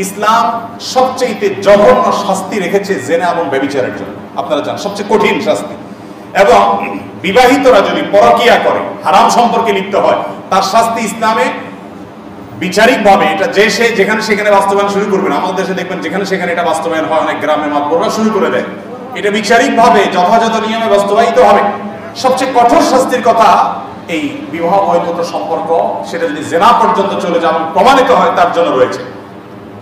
ইসলাম সবচেয়ে জঘন্য শাস্তি রেখেছে জেনা এবং ব্যভিচারের জন্য। আপনারা জানেন সবচেয়ে কঠিন শাস্তি। এবং বিবাহিতরা যদি পরকিয়া করে, হারাম সম্পর্কে লিপ্ত হয়, তার শাস্তি ইসলামে বিচারিকভাবে এটা যে সে যেখানে সেখানে বাস্তবায়ন শুরু করবে না। আমাদের দেশে দেখবেন যেখানে সেখানে এটা বাস্তবায়ন হয়, অনেক গ্রামে মাতবররা শুরু করে দেয়। এটা বিচারিকভাবে যথাযথ নিয়মে বাস্তবায়িত হবে। সবচেয়ে কঠোর শাস্তির কথা এই বিবাহ বহির্ভূত সম্পর্ক, সেটা যদি জেনা পর্যন্ত চলে যায় এবং প্রমাণিত হয়, তার জন্য রয়েছে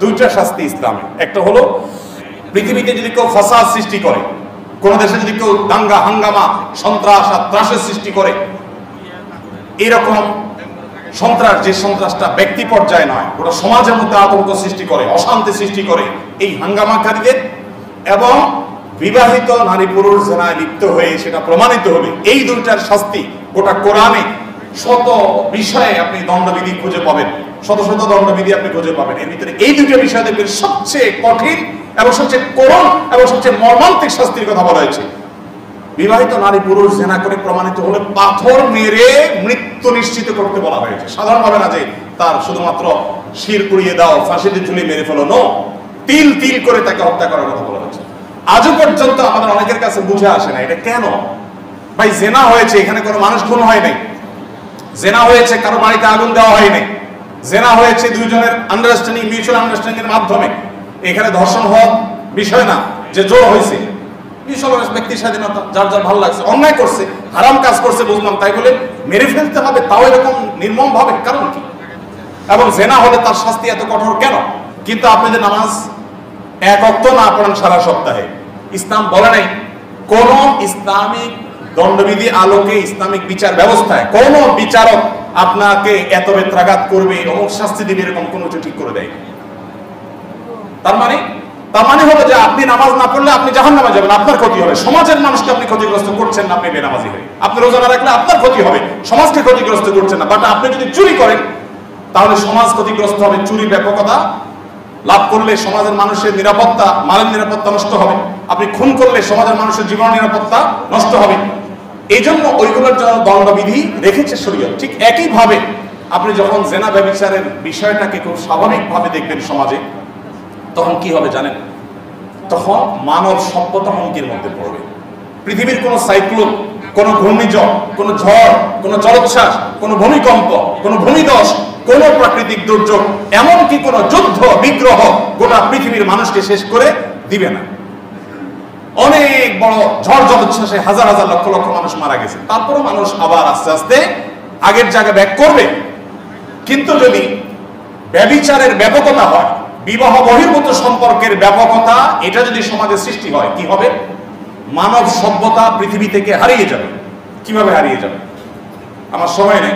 দুইটা শাস্তি ইসলামে। একটা হলো পৃথিবীতে যদি কেউ ফাসাদ সৃষ্টি করে, কোন দেশে যদি কেউ দাঙ্গা হাঙ্গামা সন্ত্রাস আর ত্রাসের সৃষ্টি করে, এরকম সন্ত্রাস, যে সন্ত্রাসটা ব্যক্তি পর্যায়ে নয়, ওটা সমাজের মধ্যে আতঙ্ক সৃষ্টি করে, অশান্তি সৃষ্টি করে, এই হাঙ্গামাকারীদের এবং বিবাহিত নারী পুরুষ জেনায় লিপ্ত হয়ে সেটা প্রমাণিত হবে, এই দুইটার শাস্তি গোটা কোরআনে শত বিষয়ে আপনি দণ্ডবিধি খুঁজে পাবেন, শত শত দণ্ডবিধি আপনি খুঁজে পাবেন। এর ভিতরে এই দুটো বিষয় দেখবেন সবচেয়ে কঠিন এবং সবচেয়ে করুণ এবং সবচেয়ে মর্মান্তিক শাস্তির কথা বলা হয়েছে। বিবাহিত নারী পুরুষ জেনা করে প্রমাণিত হলে পাথর মেরে মৃত্যু নিশ্চিত করতে বলা হয়েছে। সাধারণভাবে না যে তার শুধুমাত্র শির পুড়িয়ে দাও, ফাঁসিতে ঝুলিয়ে মেরে ফেলো, নো, তিল তিল করে তাকে হত্যা করার কথা বলা হয়েছে। আজও পর্যন্ত আমাদের অনেকের কাছে বুঝে আসে না এটা কেন। ভাই জেনা হয়েছে, এখানে কোনো মানুষ খুন হয় নাই, জেনা হয়েছে কারো বাড়িতে আগুন দেওয়া হয় নাই, জেনা হয়েছে দুইজনের আন্ডারস্ট্যান্ডিং, মিউচুয়াল আন্ডারস্ট্যান্ডিং এর মাধ্যমে। এখানে ধর্ষণ হওয়ার বিষয় না যে জোর হয়েছে, ব্যক্তির স্বাধীনতা, যার যার ভালো লাগছে, অন্যায় করছে, হারাম কাজ করছে বুঝলাম, তাই বলে মেরে ফেলতে হবে, তাও এরকম নির্মম ভাবে, কারণ কি? এবং জেনা হলে তার শাস্তি এত কঠোর কেন? কিন্তু আপনি যে নামাজ এক ওয়াক্ত না পড়েন সারা সপ্তাহে, ইসলাম বলে নাই কোন ইসলামিক দণ্ডবিধি আলোকে, ইসলামিক বিচার ব্যবস্থায় কোন বিচারক আপনাকে এত বেত্রাঘাত করবে, অমুক শাস্তি দিবে, এরকম কোনো কিছু ঠিক করে দেয়। তার মানে হলো যে আপনি নামাজ না পড়লে আপনি জাহান্নামে যাবেন, আপনার ক্ষতি হবে। সমাজের মানুষকে আপনি ক্ষতিগ্রস্ত করছেন না, আপনি বেনামাজি হয়ে। আপনি রোজা না রাখলে আপনার ক্ষতি হবে, সমাজকে ক্ষতিগ্রস্ত করছেন না। বাট আপনি যদি চুরি করেন তাহলে সমাজ ক্ষতিগ্রস্ত হবে। চুরি ব্যাপকতা লাভ করলে সমাজের মানুষের নিরাপত্তা, মালের নিরাপত্তা নষ্ট হবে। আপনি খুন করলে সমাজের মানুষের জীবন নিরাপত্তা নষ্ট হবে। এই জন্য ওইগুলোর জন্য দণ্ডবিধি রেখেছে শরীয়ত। ঠিক একইভাবে আপনি যখন জেনা ব্যভিচারের বিষয়টাকে খুব স্বাভাবিকভাবে দেখবেন সমাজে, তখন কি হবে জানেন? তখন মানব সভ্যতা হুমকির মধ্যে পড়বে। পৃথিবীর কোন সাইক্লোন, কোন ঘূর্ণিঝড়, কোন ঝড়, কোন জলোচ্ছ্বাস, কোন ভূমিকম্প, কোন ভূমিধস, কোন প্রাকৃতিক দুর্যোগ, এমনকি কোন যুদ্ধ বিগ্রহ গোটা পৃথিবীর মানুষকে শেষ করে দিবে না। অনেক বড় ঝড় জলোচ্ছ্বাসে হাজার হাজার লক্ষ লক্ষ মানুষ মারা গেছে, তারপরও মানুষ আবার আস্তে আস্তে আগের জায়গায় ব্যাক করবে। কিন্তু যদি ব্যভিচারের ব্যাপকতা হয়, বিবাহ বহির্ভূত সম্পর্কের ব্যাপকতা, এটা যদি সমাজে সৃষ্টি হয়, কি হবে? মানব সভ্যতা পৃথিবী থেকে হারিয়ে যাবে। কিভাবে হারিয়ে যাবে? আমার সময় নেই,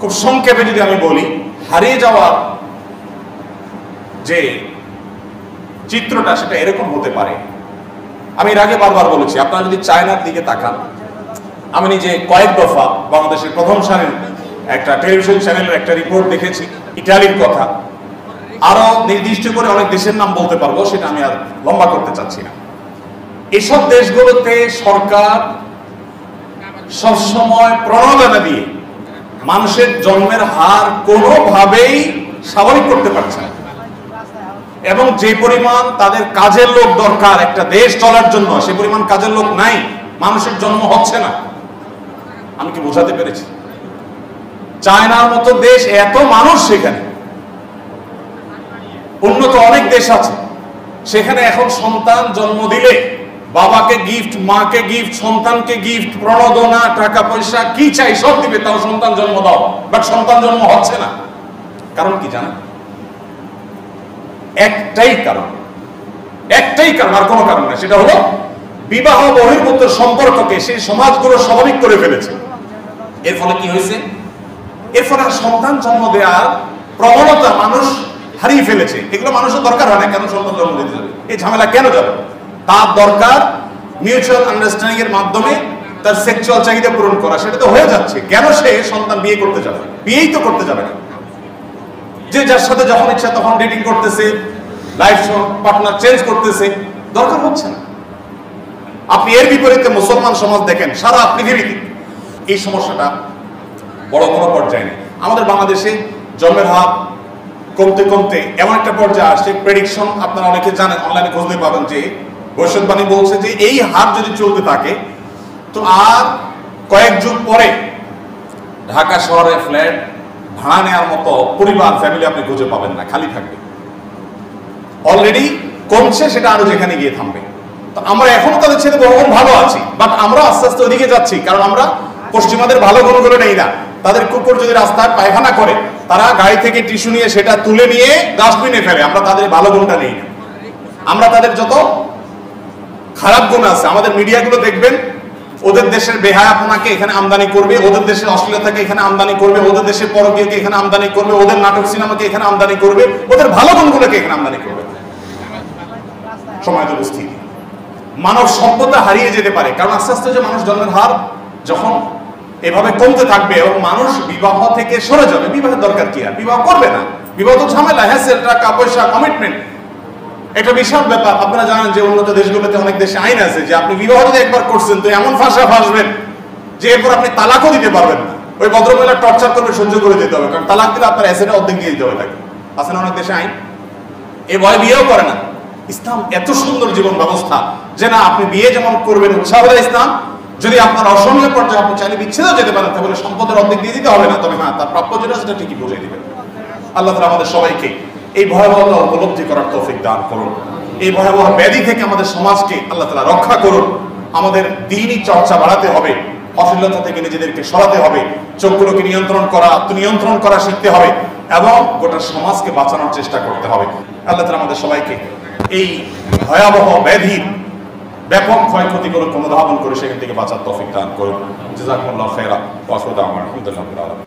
খুব সংক্ষেপে যদি আমি বলি, হারিয়ে যাওয়ার যে চিত্রটা সেটা এরকম হতে পারে। আমি এর আগে বারবার বলেছি, আপনারা যদি চায়নার দিকে তাকান, আমি নিজে কয়েক দফা বাংলাদেশের প্রথম সারির একটা টেলিভিশন চ্যানেলের একটা রিপোর্ট দেখেছি ইটালির কথা। আরো নির্দিষ্ট করে অনেক দেশের নাম বলতে পারবো, সেটা আমি আর লম্বা করতে চাচ্ছি না। এসব দেশগুলোতে সরকার সবসময় প্রণোদনা দিয়ে মানুষের জন্মের হার কোনোভাবেই স্বাভাবিক করতে পারছে না, এবং যে পরিমাণ তাদের কাজের লোক দরকার একটা দেশ চলার জন্য, সে পরিমাণ কাজের লোক নাই, মানুষের জন্ম হচ্ছে না। আমি কি বোঝাতে পেরেছি? চায়নার মতো দেশ, এত মানুষ, সেখানে উন্নত অনেক দেশ আছে, সেখানে এখন সন্তান জন্ম দিলে বাবাকে গিফট, মাকে গিফট, সন্তানকে গিফট, প্রণোদনা, টাকা পয়সা, কি চাই সব দিবে, তাও সন্তান জন্ম দাও। বাট সন্তান জন্ম হচ্ছে না। কারণ কি জানেন? একটাই কারণ, আর কোনো কারণ না। সেটা হলো বিবাহ বহির্ভূত সম্পর্ককে সেই সমাজগুলো স্বাভাবিক করে ফেলেছে। এর ফলে কি হয়েছে? এর ফলে সন্তান জন্ম দেওয়ার প্রবণতা মানুষ হারিয়ে ফেলেছে। এগুলো মানুষের দরকার হয় না, কেন সন্তান জন্ম দিতে যাবে? এই ঝামেলা কেন যাবে? তার দরকার মিউচুয়াল আন্ডারস্ট্যান্ডিং এর মাধ্যমে তার সেক্সুয়াল চাহিদা পূরণ করা, সেটা তো হয়ে যাচ্ছে। কেন সে সন্তান বিয়ে করতে যাবে? বিয়েই তো করতে যাবে না। যে যার সাথে যখন ইচ্ছা তখন ডেটিং করতেছে, লাইফ পার্টনার চেঞ্জ করতেছে, দরকার হচ্ছে না। আপনি এর বিপরীতে মুসলমান সমাজ দেখেন, সারা পৃথিবীতে এই সমস্যাটা বড় কোনো পর্যায়ে নেই। আমাদের বাংলাদেশে জন্মের হার কমতে কমতে এমন একটা পর্যায়ে আসছে, প্রেডিকশন আপনারা অনেকে জানেন, অনলাইনে খুঁজলে পাবেন, যে ভবিষ্যৎবাণী বলছে যে এই হার যদি চলতে থাকে তো আর কয়েক যুগ পরে ঢাকা শহরে ফ্ল্যাট ভাড়া নেওয়ার মতো পরিবার, ফ্যামিলি আপনি খুঁজে পাবেন না, খালি থাকবে। অলরেডি কমছে, সেটা আরো যেখানে গিয়ে থামবে। তো আমরা এখনো তাদের ছেলে বহু ভালো আছি, বাট আমরা আস্তে আস্তে ওইদিকে যাচ্ছি, কারণ আমরা পশ্চিমাদের ভালো গুণগুলো নেই না। তাদের কুকুর যদি রাস্তায় পায়খানা করে, তারা গাড়ি থেকে টিস্যু নিয়ে সেটা তুলে নিয়ে ডাস্টবিনে ফেলে, আমরা তাদের ভালো গুণটা নেই না। আমরা তাদের যত খারাপ গুণ আছে, আমাদের মিডিয়াগুলো দেখবেন, ওদের দেশের বেহায়াপনাকে এখানে আমদানি করবে, ওদের দেশের অশ্লীলতাকে এখানে আমদানি করবে, ওদের দেশের পরকীয়কে এখানে আমদানি করবে, ওদের নাটক সিনেমাকে এখানে আমদানি করবে, ওদের ভালো গুণগুলোকে এখানে আমদানি করবে। সময় তো উপস্থিতি, মানব সভ্যতা হারিয়ে যেতে পারে, কারণ আস্তে আস্তে যে মানুষ জন্মের হার যখন এভাবে কমতে থাকবে এবং মানুষ বিবাহ থেকে সরে যাবে, বিবাহের দরকার কি আর, বিবাহ করবে না, বিবাহ তো ঝামেলা, হ্যাসেল, টাকা পয়সা, কমিটমেন্ট, এটা বিশাল ব্যাপার। আপনারা জানেন যে উন্নত দেশগুলোতে অনেক দেশে আইন আছে যে আপনি বিবাহ যদি একবার করছেন তো এমন ফাঁসা ফাঁসবেন যে এরপর আপনি তালাকও দিতে পারবেন না। ওই ভদ্রমহিলা টর্চার করবে, সহ্য করে দিতে হবে, কারণ তালাক দিলে আপনার অ্যাসেটে অর্ধেক দিয়ে দিতে হবে তাকে। আছে না অনেক দেশে আইন, এ ভয় বিয়েও করে না। ইসলাম এত সুন্দর জীবন ব্যবস্থা যে না, আপনি বিয়ে যেমন করবেন উৎসাহ দেয় ইসলাম, যদি আপনার অসহনীয় পর্যায়ে আপনি চাইলে বিচ্ছেদও যেতে পারেন, তাহলে সম্পদের অর্ধেক দিয়ে দিতে হবে না, তবে হ্যাঁ তার প্রাপ্য যেটা সেটা ঠিকই বুঝিয়ে দিবেন। আল্লাহ তাআলা আমাদের সবাইকে এই ভয়াবহতা উপলব্ধি করার তৌফিক দান করুন। এই ভয়াবহ ব্যাধি থেকে আমাদের সমাজকে আল্লাহ তাআলা রক্ষা করুন। আমাদের দ্বীনি চর্চা বাড়াতে হবে, অশ্লীলতা থেকে নিজেদেরকে সরাতে হবে, চোখগুলোকে নিয়ন্ত্রণ করা, আত্মনিয়ন্ত্রণ করা শিখতে হবে এবং গোটা সমাজকে বাঁচানোর চেষ্টা করতে হবে। আল্লাহ তাআলা আমাদের সবাইকে এই ভয়াবহ ব্যাধির ব্যাপক ক্ষয়ক্ষতিগুলো পুনর্ধাবন করে সেখান থেকে বাঁচার তৌফিক দান করুন। জাযাকুমুল্লাহু খাইরা ওয়া আসসালামু আলাইকুম ওয়া রাহমাতুল্লাহি।